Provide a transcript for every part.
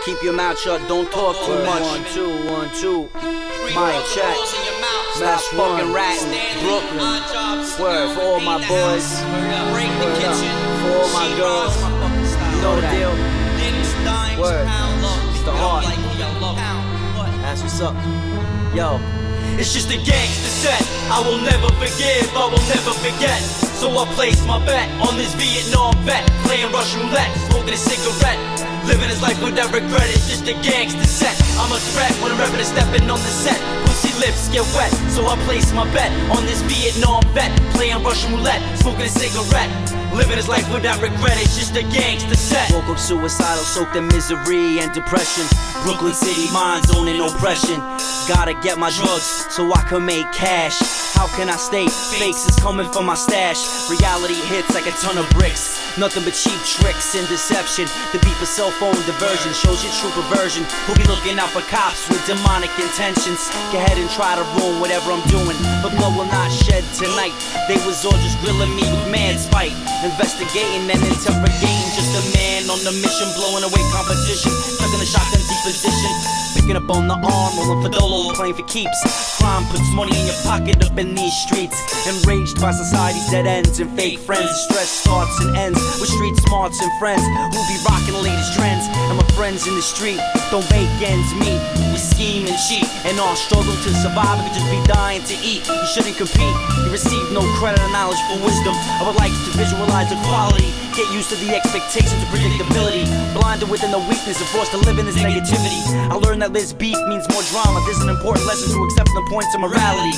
Keep your mouth shut, don't talk too much. 1, 2, 1, 2. Mic check. Stop fucking ratting. Brooklyn. Word for all my boys. Word up. For all my girls. You know the deal. Word. It's the heart. That's what's up. Yo. It's just a gangster set. I will never forgive, I will never forget. So I place my bet on this Vietnam vet, playing Russian roulette, smoking a cigarette, living his life without regret. It's just a gangster set. I'm a threat when I'm rapping and stepping on the set. Pussy lips get wet, so I place my bet on this Vietnam vet, playing Russian roulette, smoking a cigarette, living his life without regret. It's just a gangster set. Woke up suicidal, soaked in misery and depression. Brooklyn City, mind zone and oppression. Gotta get my drugs so I can make cash. How can I stay? Fakes is coming from my stash. Reality hits like a ton of bricks. Nothing but cheap tricks and deception. The beep of cell phone diversion shows your true perversion. Who be looking out for cops with demonic intentions? Go ahead and try to ruin whatever I'm doing, but blood will not shed tonight. They was all just grilling me with mad spite, investigating and interrogating. Just a man on the mission, blowing away competition, stuck in a shotgun deep position, picking up on the arm, rolling for dolo, playing for keeps. Crime puts money in your pocket up in these streets. Enraged by society's dead ends and fake friends. Stress starts and ends with street smarts and friends who be rocking the latest trends. And my friends in the street don't make ends meet. We scheme and cheat and all struggle to survive. We could just be dying to eat. You shouldn't compete. You receive no credit or knowledge for wisdom. I would like to visualize equality, get used to the expectations of predictability. Blinded within the weakness and forced to live in this negativity. I learned that this beef means more drama. This is an important lesson to accept the points of morality.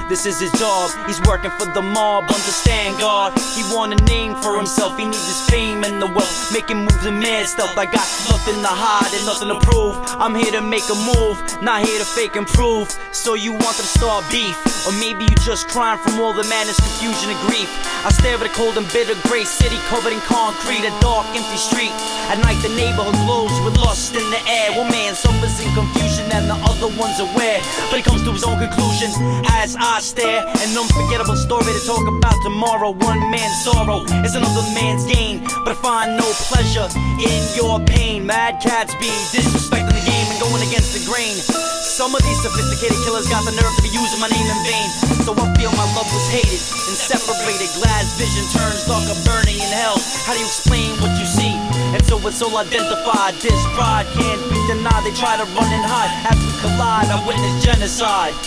This is his job, he's working for the mob. Understand God, he want a name for himself. He needs his fame and the wealth, making moves and mad stuff. I got nothing to hide and nothing to prove. I'm here to make a move, not here to fake and prove. So you want to start beef, or maybe you just crying from all the madness, confusion and grief. I stare at a cold and bitter gray city covered in concrete, a dark empty street. At night the neighborhood glows with lust in the air. One man suffers in confusion and the other one's aware, but he comes to his own conclusion as I stare. An unforgettable story to talk about tomorrow. One man's sorrow is another man's gain, but I find no pleasure in your pain. Mad cats be disrespecting the game and going against the grain. Some of these sophisticated killers got the nerve to be using my name in vain. So I feel my love was hated and separated. Glass vision turns darker, burning in hell. How do you explain what you see? And so it's all identified. This pride can't be denied. They try to run and hide. As we collide, I witness genocide.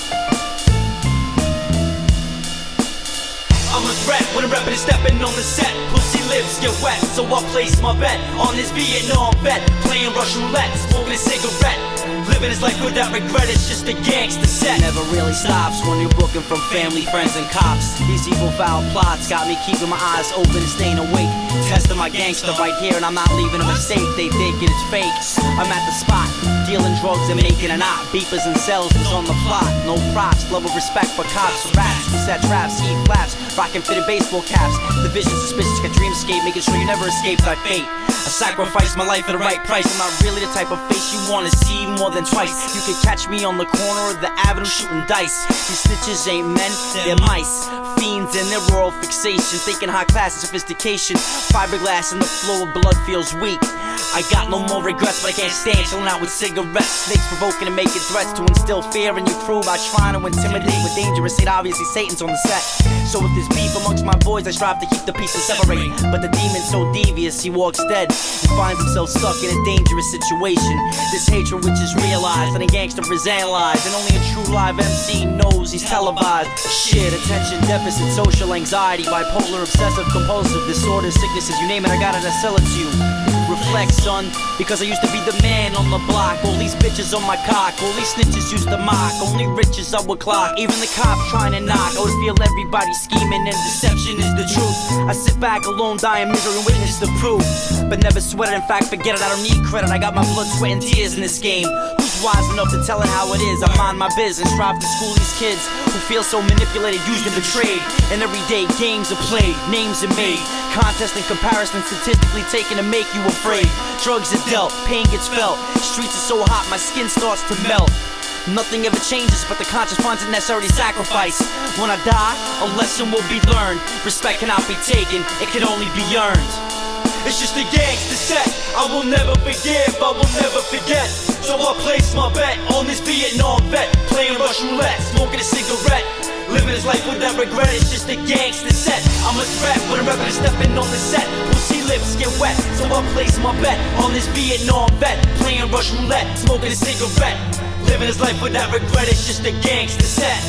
I'm a threat when I'm rapping and stepping on the set. Pussy lips get wet, so I place my bet on this Vietnam vet, playing Russian roulette, smoking a cigarette, living his life without regret. It's just a gangster set. Never really stops when you're booking from family, friends, and cops. These evil foul plots got me keeping my eyes open and staying awake, testing my gangster right here, and I'm not leaving a mistake. They thinking it's fake. I'm at the spot, dealing drugs and making a knot. Beepers and cells was on the plot. No props, love and respect for cops, rats who set traps, eat flaps, rocking fitted baseball caps. The vision suspicious, got dreamscape, making sure you never escape thy fate. I sacrificed my life at the right price. I'm not really the type of face you wanna see more than twice. You could catch me on the corner of the avenue shooting dice. These snitches ain't men, they're mice. Fiends in their oral fixation, thinking high class and sophistication. Fiberglass in the floor, blood feels weak. I got no more regrets, but I can't stand chilling out with cigarettes. Snakes provoking and making threats to instill fear in your crew by trying to intimidate with dangerous hate. Obviously Satan's on the set. So if there's beef amongst my boys, I strive to keep the pieces separate. But the demon's so devious, he walks dead and finds himself stuck in a dangerous situation. This hatred which is realized and a gangster is analyzed, and only a true live MC knows he's televised. Shit, attention deficit, social anxiety, bipolar, obsessive, compulsive disorders, sicknesses, you name it, I got it, I sell it to you. Reflect, son, because I used to be the man on the block. All these bitches on my cock, all these snitches used to mock. Only riches I would clock, even the cops trying to knock. I would feel everybody scheming and deception is the truth. I sit back alone, die in misery and witness the proof, but never sweat it, in fact forget it. I don't need credit, I got my blood, sweat and tears in this game. Who's wise enough to tell it how it is? I mind my business, strive to school these kids who feel so manipulated, used and betrayed. And everyday games are played, names are made, contest and comparison statistically taken to make you afraid. Drugs are dealt, pain gets felt. Streets are so hot, my skin starts to melt. Nothing ever changes, but the conscience finds it necessary to sacrifice. When I die, a lesson will be learned. Respect cannot be taken, it can only be earned. It's just a gangster set. I will never forgive, I will never forget. So I place my bet on this Vietnam vet, playing Russian roulette, smoking a cigarette, living his life without regret. It's just a gangster set. I'm a threat when a rapper is stepping on the set. Pussy lips get wet, so I place my bet on this Vietnam vet, playing Russian roulette, smoking a cigarette, living his life without regret. It's just a gangster set.